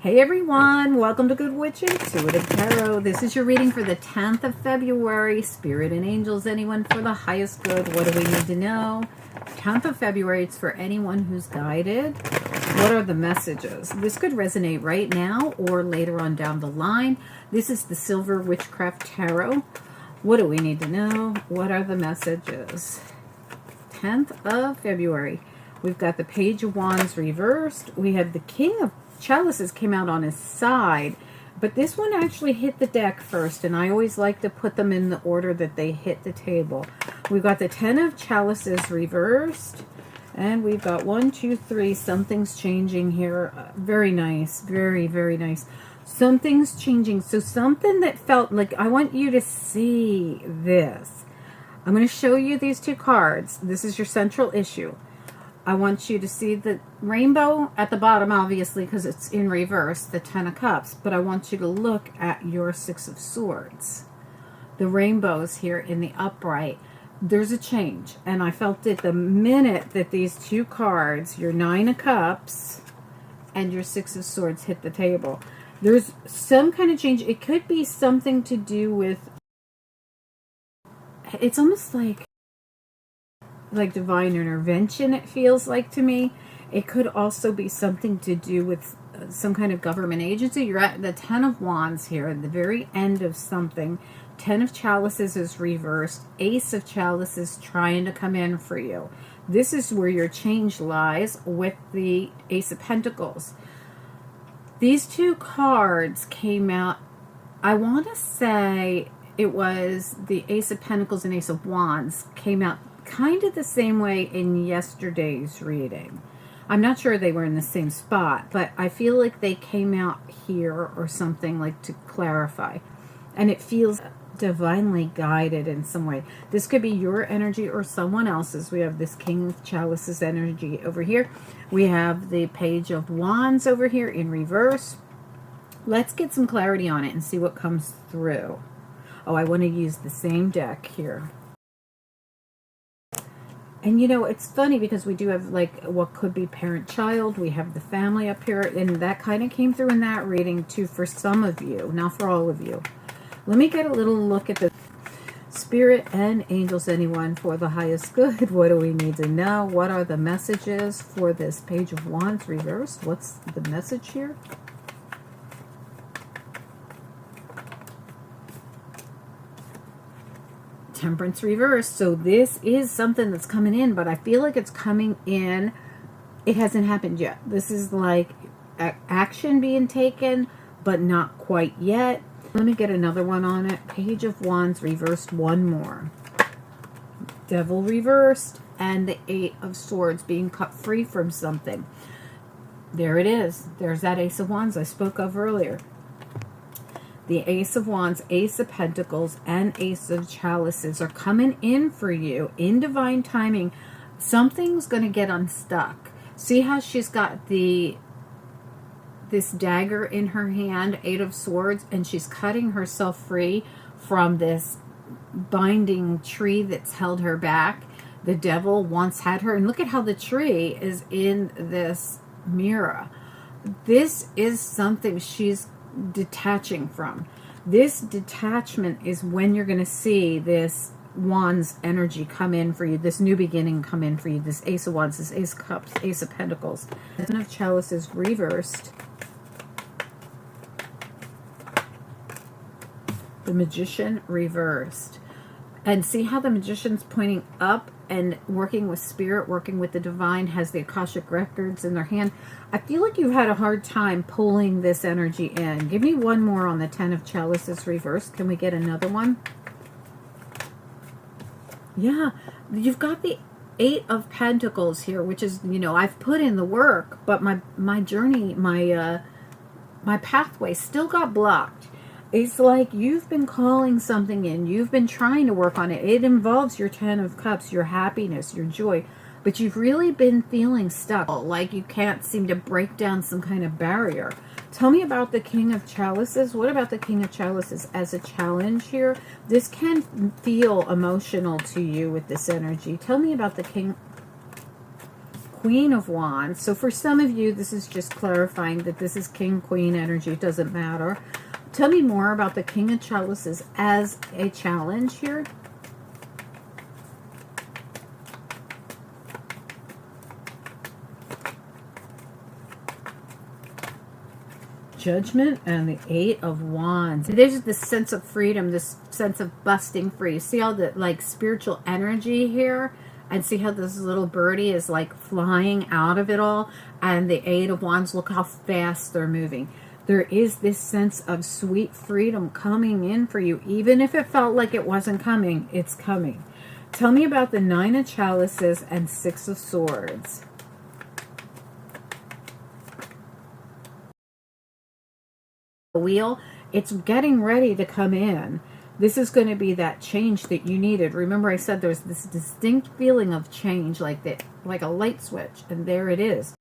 Hey everyone, welcome to Good Witching, Intuitive Tarot. This is your reading for the 10th of February. Spirit and angels, anyone for the highest good. What do we need to know? 10th of February, it's for anyone who's guided. What are the messages? This could resonate right now or later on down the line. This is the Silver Witchcraft Tarot. What do we need to know? What are the messages? 10th of February. We've got the Page of Wands reversed. We have the King of Chalices came out on his side, but this one actually hit the deck first, and I always like to put them in the order that they hit the table. We've got the Ten of Chalices reversed, and we've got 1, 2, 3. Something's changing here. Very nice. Very, very nice. Something's changing. So something that felt like, I want you to see this. I'm going to show you these two cards. This is your central issue. I want you to see the rainbow at the bottom, obviously, because it's in reverse, the Ten of Cups. But I want you to look at your Six of Swords. The rainbows here in the upright. There's a change. And I felt it the minute that these two cards, your Nine of Cups and your Six of Swords, hit the table. There's some kind of change. It could be something to do with... It's almost like divine intervention, it feels like to me. It could also be something to do with some kind of government agency. You're at the Ten of Wands here at the very end of something. Ten of Chalices is reversed. Ace of Chalices trying to come in for you. This is where your change lies with the Ace of Pentacles. These two cards came out, I want to say it was the Ace of Pentacles and Ace of Wands came out kind of the same way in yesterday's reading. I'm not sure they were in the same spot, but I feel like they came out here or something, like to clarify. And it feels divinely guided in some way. This could be your energy or someone else's. We have this King of Chalices energy over here. We have the Page of Wands over here in reverse. Let's get some clarity on it and see what comes through. Oh, I want to use the same deck here. And you know, it's funny because we do have like what could be parent-child. We have the family up here, and that kind of came through in that reading too for some of you, not for all of you. Let me get a little look at the Spirit and angels, anyone for the highest good. What do we need to know? What are the messages for this Page of Wands reversed? What's the message here? Temperance reversed. So this is something that's coming in, but I feel like it's coming in. It hasn't happened yet. This is like action being taken, but not quite yet. Let me get another one on it. Page of Wands reversed, one more. Devil reversed, and the Eight of Swords being cut free from something. There it is. There's that Ace of Wands I spoke of earlier. The Ace of Wands, Ace of Pentacles, and Ace of Chalices are coming in for you in divine timing. Something's going to get unstuck. See how she's got this dagger in her hand, Eight of Swords, and she's cutting herself free from this binding tree that's held her back. The devil once had her, and look at how the tree is in this mirror. This is something she's detaching from. This detachment is when you're going to see this Wands energy come in for you, this new beginning come in for you, this Ace of Wands, this Ace of Cups, Ace of Pentacles. Ten of Chalices reversed. The Magician reversed. And see how the Magician's pointing up and working with spirit, working with the divine, has the Akashic records in their hand. I feel like you've had a hard time pulling this energy in. Give me one more on the Ten of Chalices reversed. Can we get another one? Yeah, you've got the Eight of Pentacles here, which is, you know, I've put in the work, but my journey, my pathway still got blocked. It's like you've been calling something in. You've been trying to work on it. It involves your Ten of Cups, your happiness, your joy. But you've really been feeling stuck. Like you can't seem to break down some kind of barrier. Tell me about the King of Chalices. What about the King of Chalices as a challenge here? This can feel emotional to you with this energy. Tell me about the King Queen of Wands. So for some of you, this is just clarifying that this is King, Queen energy. It doesn't matter. Tell me more about the King of Chalices as a challenge here. Judgment and the Eight of Wands. There's this sense of freedom, this sense of busting free. See all the like spiritual energy here? And see how this little birdie is like flying out of it all? And the Eight of Wands, look how fast they're moving. There is this sense of sweet freedom coming in for you. Even if it felt like it wasn't coming, it's coming. Tell me about the Nine of Chalices and Six of Swords. Wheel, it's getting ready to come in. This is going to be that change that you needed. Remember I said there's this distinct feeling of change, like that, like a light switch, and there it is.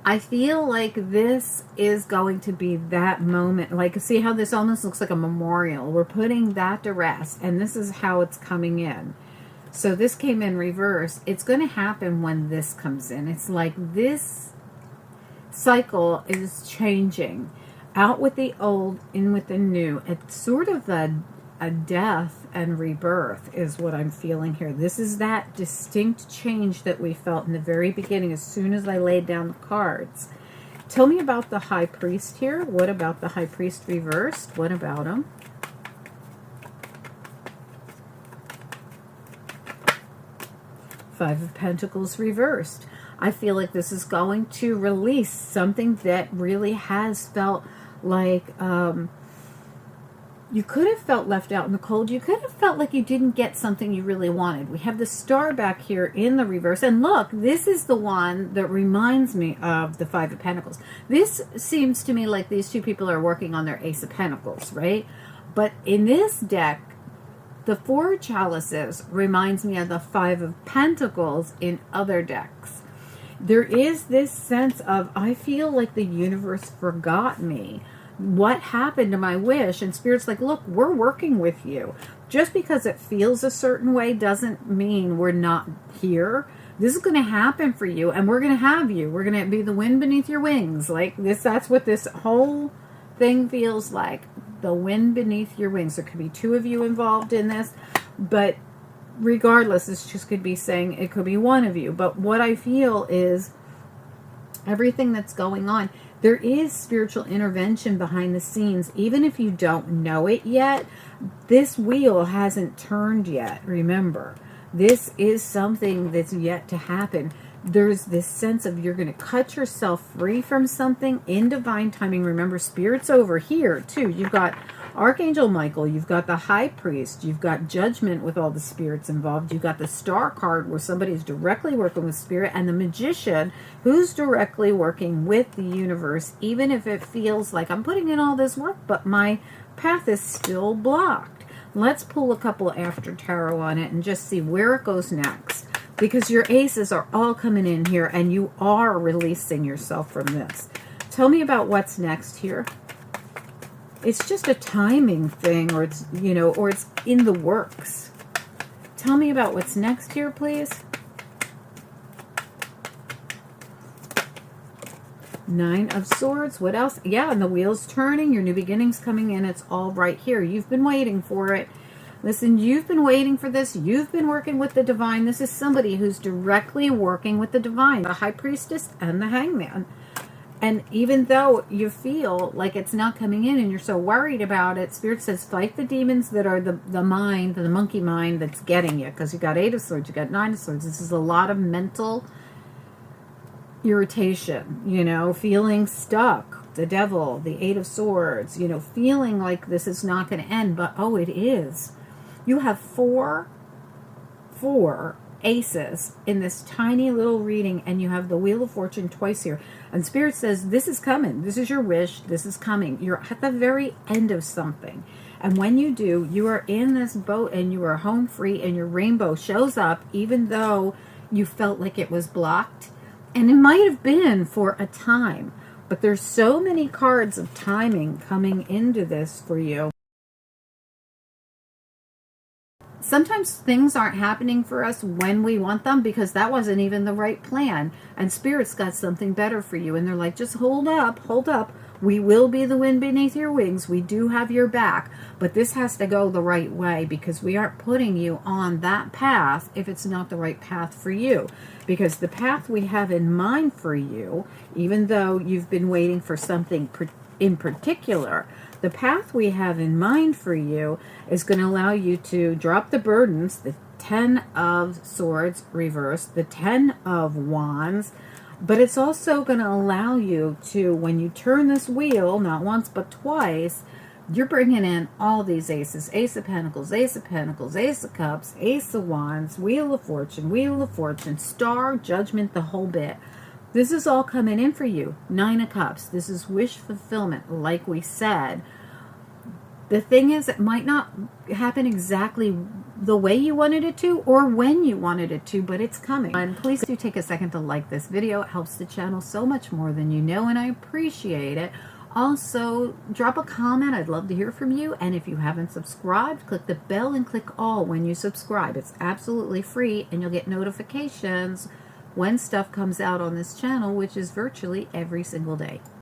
I feel like this is going to be that moment. Like, see how this almost looks like a memorial? We're putting that to rest, and this is how it's coming in. So this came in reverse. It's going to happen when this comes in. It's like this cycle is changing. Out with the old, in with the new. It's sort of a death and rebirth is what I'm feeling here. This is that distinct change that we felt in the very beginning as soon as I laid down the cards. Tell me about the High Priest here. What about the High Priest reversed? What about him? Five of Pentacles reversed. I feel like this is going to release something that really has felt like you could have felt left out in the cold. You could have felt like you didn't get something you really wanted. We have the Star back here in the reverse. And look, this is the one that reminds me of the Five of Pentacles. This seems to me like these two people are working on their Ace of Pentacles, right? But in this deck, the Four of Chalices reminds me of the Five of Pentacles in other decks. There is this sense of, I feel like the universe forgot me. What happened to my wish? And Spirit's like, look, we're working with you. Just because it feels a certain way doesn't mean we're not here. This is going to happen for you, and we're going to have you. We're going to be the wind beneath your wings. Like this, that's what this whole thing feels like. The wind beneath your wings. There could be two of you involved in this, but regardless, this just could be saying it could be one of you. But what I feel is everything that's going on, there is spiritual intervention behind the scenes. Even if you don't know it yet, this wheel hasn't turned yet. Remember, this is something that's yet to happen. There's this sense of you're going to cut yourself free from something in divine timing. Remember, Spirit's over here too. You've got Archangel Michael, you've got the High Priest, you've got Judgment with all the spirits involved, you've got the Star card where somebody's directly working with Spirit, and the Magician who's directly working with the universe, even if it feels like I'm putting in all this work, but my path is still blocked. Let's pull a couple after tarot on it and just see where it goes next, because your aces are all coming in here and you are releasing yourself from this. Tell me about what's next here. It's just a timing thing, or it's, you know, or it's in the works. Tell me about what's next here, please. Nine of Swords. What else? Yeah, and the wheel's turning. Your new beginning's coming in. It's all right here. You've been waiting for it. Listen, you've been waiting for this. You've been working with the divine. This is somebody who's directly working with the divine, the High Priestess and the Hangman. And even though you feel like it's not coming in and you're so worried about it, Spirit says fight the demons that are the mind, the monkey mind that's getting you. Because you got Eight of Swords, you got Nine of Swords. This is a lot of mental irritation, you know, feeling stuck. The Devil, the Eight of Swords, you know, feeling like this is not going to end. But, oh, it is. You have four aces in this tiny little reading, and you have the Wheel of Fortune twice here. And Spirit says, this is coming. This is your wish. This is coming. You're at the very end of something. And when you do, you are in this boat and you are home free, and your rainbow shows up even though you felt like it was blocked. And it might have been for a time. But there's so many cards of timing coming into this for you. Sometimes things aren't happening for us when we want them because that wasn't even the right plan. And Spirit's got something better for you. And they're like, just hold up, hold up. We will be the wind beneath your wings. We do have your back. But this has to go the right way because we aren't putting you on that path if it's not the right path for you. Because the path we have in mind for you, even though you've been waiting for something in particular, the path we have in mind for you is going to allow you to drop the burdens, the 10 of Swords reversed, the 10 of Wands, but it's also going to allow you to, when you turn this wheel, not once but twice, you're bringing in all these aces: Ace of Pentacles, Ace of Pentacles, Ace of Cups, Ace of Wands, Wheel of Fortune, Star, Judgment, the whole bit. This is all coming in for you. 9 of Cups. This is wish fulfillment, like we said. The thing is, it might not happen exactly the way you wanted it to or when you wanted it to, but it's coming. And please do take a second to like this video. It helps the channel so much more than you know, and I appreciate it. Also, drop a comment. I'd love to hear from you. And if you haven't subscribed, click the bell and click all when you subscribe. It's absolutely free, and you'll get notifications when stuff comes out on this channel, which is virtually every single day.